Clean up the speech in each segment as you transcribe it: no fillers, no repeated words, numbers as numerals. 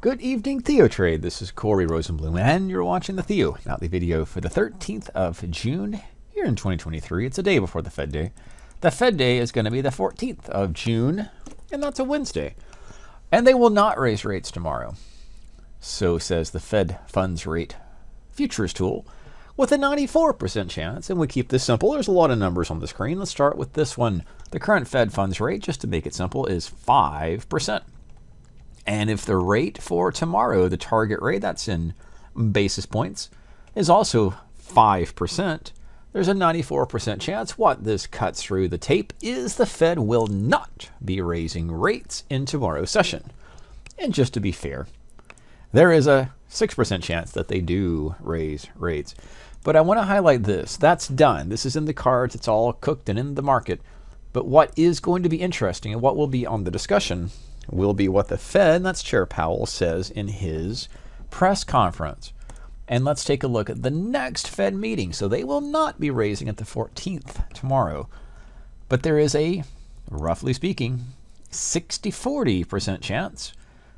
Good evening, TheoTrade. This is Corey Rosenblum, and you're watching the Theo Nightly Video for the 13th of June here in 2023. It's a day before the Fed Day. The Fed Day is going to be the 14th of June, and that's a Wednesday. And they will not raise rates tomorrow. So says the Fed funds rate futures tool with a 94% chance. And we keep this simple. There's a lot of numbers on the screen. Let's start with this one. The current Fed funds rate, just to make it simple, is 5%. And if the rate for tomorrow, the target rate, that's in basis points, is also 5%, there's a 94% chance what this cuts through the tape is the Fed will not be raising rates in tomorrow's session. And just to be fair, there is a 6% chance that they do raise rates. But I want to highlight this. That's done. This is in the cards. It's all cooked and in the market. But what is going to be interesting and what will be on the discussion will be what the Fed, that's Chair Powell, says in his press conference. And let's take a look at the next Fed meeting. So they will not be raising at the 14th tomorrow. But there is a, roughly speaking, 60-40% chance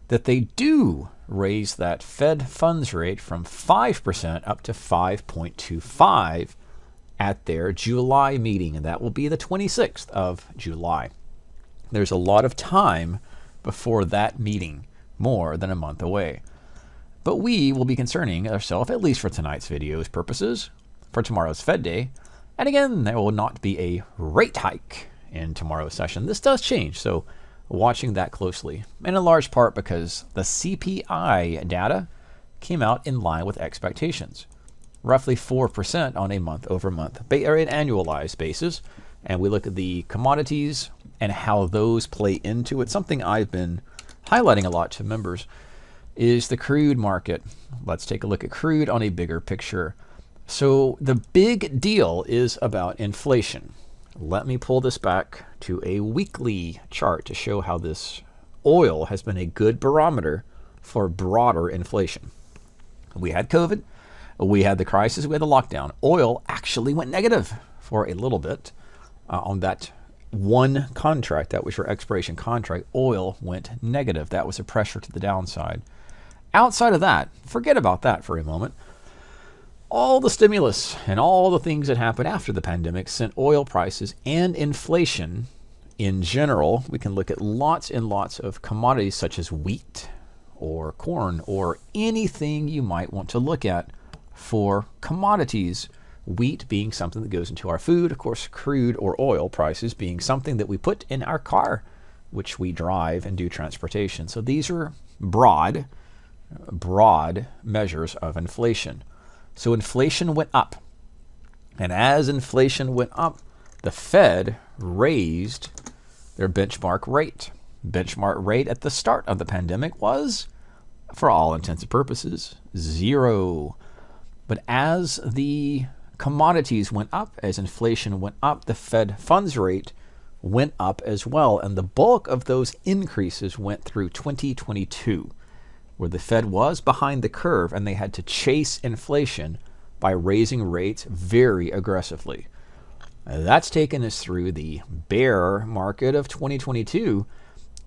that they do raise that Fed funds rate from 5% up to 5.25 at their July meeting. And that will be the 26th of July. There's a lot of time before that meeting, more than a month away. But we will be concerning ourselves, at least for tonight's video's purposes, for tomorrow's Fed Day. And again, there will not be a rate hike in tomorrow's session. This does change, so watching that closely. And in large part because the CPI data came out in line with expectations. Roughly 4% on a month-over-month, or an annualized basis. And we look at the commodities and how those play into it. Something I've been highlighting a lot to members is the crude market. Let's take a look at crude on a bigger picture. So the big deal is about inflation. Let me pull this back to a weekly chart to show how this oil has been a good barometer for broader inflation. We had COVID, we had the crisis, we had the lockdown. Oil actually went negative for a little bit on that one contract. That was your expiration contract. Oil went negative. That was a pressure to the downside. Outside of that, forget about that for a moment. All the stimulus and all the things that happened after the pandemic sent oil prices and inflation in general. We can look at lots and lots of commodities such as wheat or corn or anything you might want to look at for commodities. Wheat being something that goes into our food, of course, crude or oil prices being something that we put in our car, which we drive and do transportation. So these are broad measures of inflation. So inflation went up. And as inflation went up, the Fed raised their benchmark rate. Benchmark rate at the start of the pandemic was, for all intents and purposes, 0. But as the commodities went up, as inflation went up, the Fed funds rate went up as well. And the bulk of those increases went through 2022, where the Fed was behind the curve and they had to chase inflation by raising rates very aggressively. That's taken us through the bear market of 2022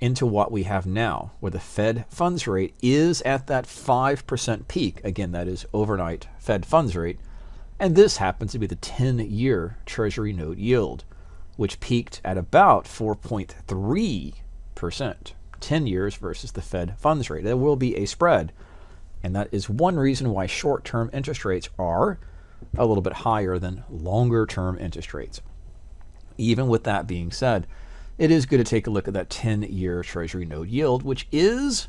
into what we have now, where the Fed funds rate is at that 5% peak. Again, that is overnight Fed funds rate. And this happens to be the 10-year Treasury note yield, which peaked at about 4.3%. 10 years versus the Fed funds rate. There will be a spread. And that is one reason why short-term interest rates are a little bit higher than longer-term interest rates. Even with that being said, it is good to take a look at that 10-year Treasury note yield, which is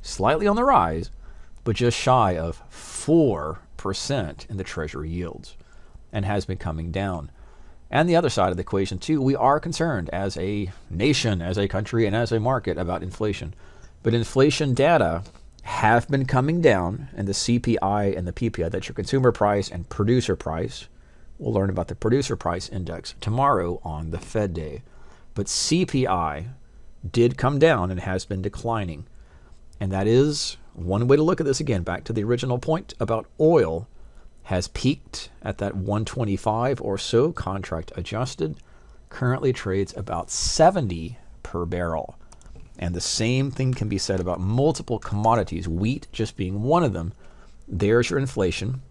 slightly on the rise, but just shy of 4% in the Treasury yields and has been coming down. And the other side of the equation too, we are concerned as a nation, as a country, and as a market about inflation. But inflation data have been coming down, and the CPI and the PPI, that's your consumer price and producer price. We'll learn about the producer price index tomorrow on the Fed Day. But CPI did come down and has been declining. And that is one way to look at this. Again, back to the original point about oil, has peaked at that 125 or so contract adjusted, currently trades about 70 per barrel. And the same thing can be said about multiple commodities, wheat just being one of them. There's your inflation.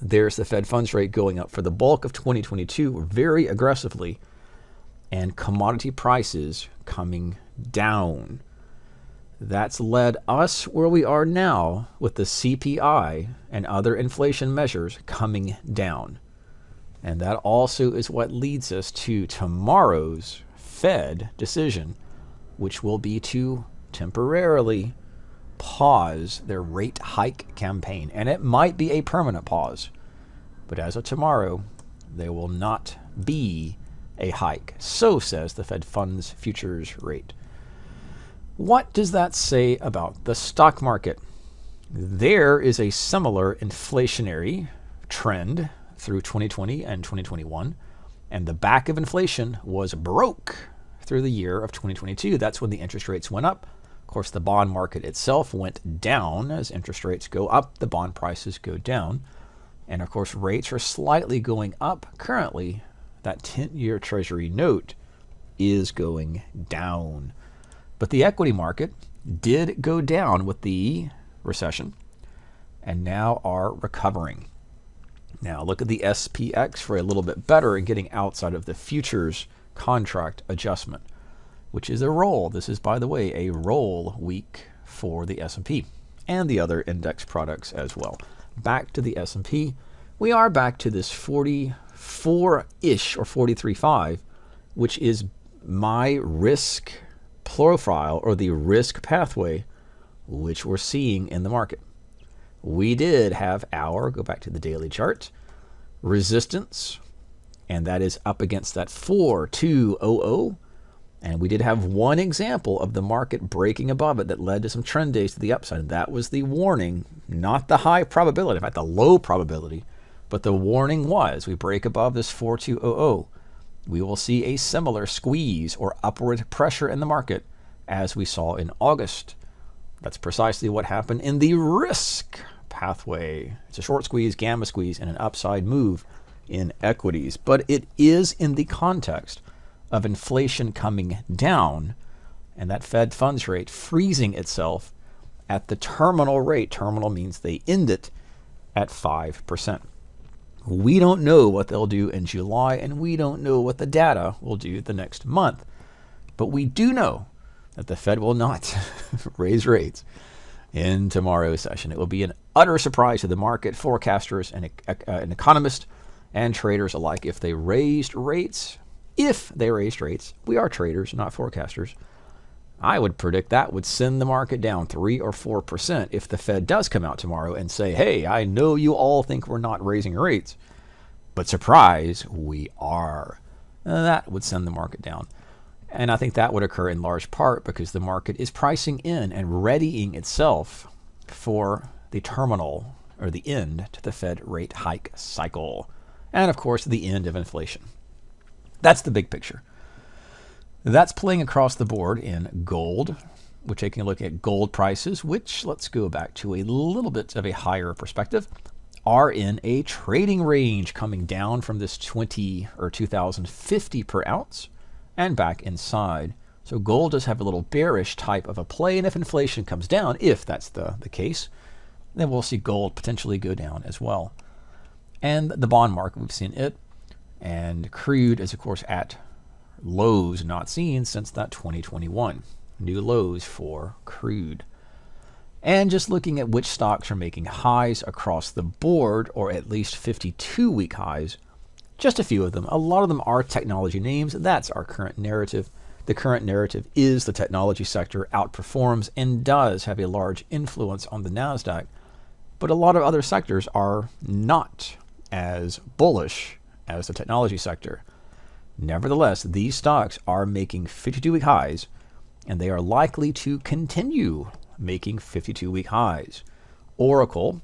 There's the Fed funds rate going up for the bulk of 2022 very aggressively, and commodity prices coming down. That's led us where we are now with the CPI and other inflation measures coming down. And that also is what leads us to tomorrow's Fed decision, which will be to temporarily pause their rate hike campaign. And it might be a permanent pause. But as of tomorrow, there will not be a hike. So says the Fed funds futures rate. What does that say about the stock market? There is a similar inflationary trend through 2020 and 2021, and the back of inflation was broke through the year of 2022. That's when the interest rates went up. Of course, the bond market itself went down. As interest rates go up, the bond prices go down. And of course, rates are slightly going up currently. That 10-year Treasury note is going down. But the equity market did go down with the recession and now are recovering. Now look at the SPX for a little bit better in getting outside of the futures contract adjustment, which is a roll. This is, by the way, a roll week for the S&P and the other index products as well. Back to the S&P. We are back to this 44-ish or 43.5, which is my risk profile or the risk pathway, which we're seeing in the market. We did have go back to the daily chart, resistance, and that is up against that 4200. And we did have one example of the market breaking above it that led to some trend days to the upside. That was the warning, not the high probability, in fact, the low probability. But the warning was, we break above this 4200, we will see a similar squeeze or upward pressure in the market as we saw in August. That's precisely what happened in the risk pathway. It's a short squeeze, gamma squeeze, and an upside move in equities. But it is in the context of inflation coming down and that Fed funds rate freezing itself at the terminal rate. Terminal means they end it at 5%. We don't know what they'll do in July, and we don't know what the data will do the next month. But we do know that the Fed will not raise rates in tomorrow's session. It will be an utter surprise to the market, forecasters and economists and traders alike. If they raised rates, we are traders, not forecasters. I would predict that would send the market down 3 or 4% if the Fed does come out tomorrow and say, hey, I know you all think we're not raising rates, but surprise, we are. That would send the market down. And I think that would occur in large part because the market is pricing in and readying itself for the terminal or the end to the Fed rate hike cycle. And of course, the end of inflation. That's the big picture. That's playing across the board in gold. We're taking a look at gold prices, which, let's go back to a little bit of a higher perspective, are in a trading range coming down from this 20 or 2050 per ounce and back inside. So gold does have a little bearish type of a play, and if inflation comes down, if that's the case, then we'll see gold potentially go down as well. And the bond market, we've seen it, and crude is, of course, at lows not seen since that 2021. New lows for crude. And just looking at which stocks are making highs across the board, or at least 52-week highs, just a few of them. A lot of them are technology names. That's our current narrative. The current narrative is the technology sector outperforms and does have a large influence on the Nasdaq, but a lot of other sectors are not as bullish as the technology sector. Nevertheless, these stocks are making 52-week highs, and they are likely to continue making 52-week highs. Oracle,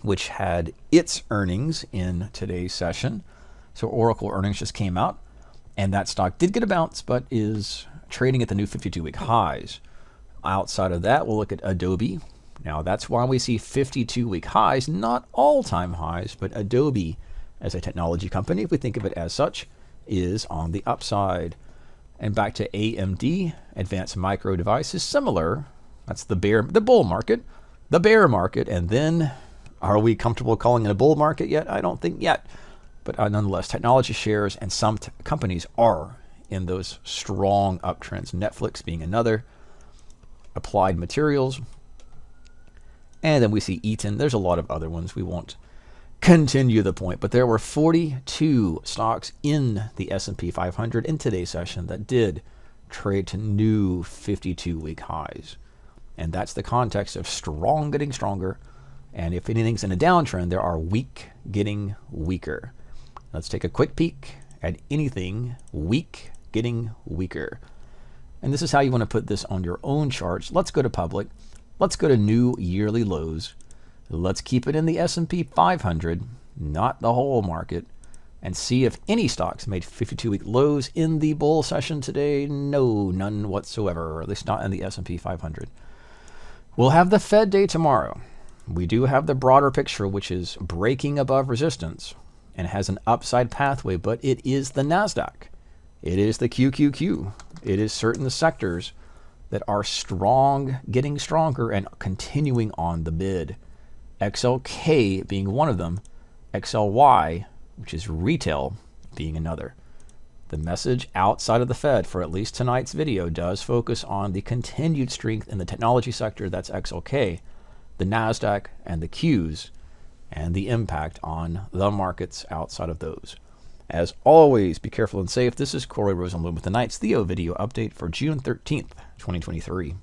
which had its earnings in today's session, so Oracle earnings just came out, and that stock did get a bounce, but is trading at the new 52-week highs. Outside of that, we'll look at Adobe. Now, that's why we see 52-week highs, not all-time highs, but Adobe, as a technology company, if we think of it as such, is on the upside. And back to AMD, Advanced Micro Devices, similar. That's the bull market, the bear market. And then, are we comfortable calling it a bull market yet? I don't think yet. But nonetheless, technology shares and some companies are in those strong uptrends. Netflix being another. Applied Materials. And then we see Eaton. There's a lot of other ones. We won't continue the point, but there were 42 stocks in the S&P 500 in today's session that did trade to new 52-week highs. And that's the context of strong getting stronger. And if anything's in a downtrend, there are weak getting weaker. Let's take a quick peek at anything weak getting weaker. And this is how you want to put this on your own charts. Let's go to public. Let's go to new yearly lows. Let's keep it in the S&P 500, not the whole market, and see if any stocks made 52-week lows in the bull session today. No, none whatsoever, or at least not in the S&P 500. We'll have the Fed day tomorrow. We do have the broader picture, which is breaking above resistance and has an upside pathway, but it is the Nasdaq. It is the QQQ. It is certain sectors that are strong, getting stronger, and continuing on the bid. XLK being one of them, XLY, which is retail, being another. The message outside of the Fed for at least tonight's video does focus on the continued strength in the technology sector, that's XLK, the Nasdaq, and the Qs, and the impact on the markets outside of those. As always, be careful and safe. This is Corey Rosenblum with tonight's Theo video update for June 13th, 2023.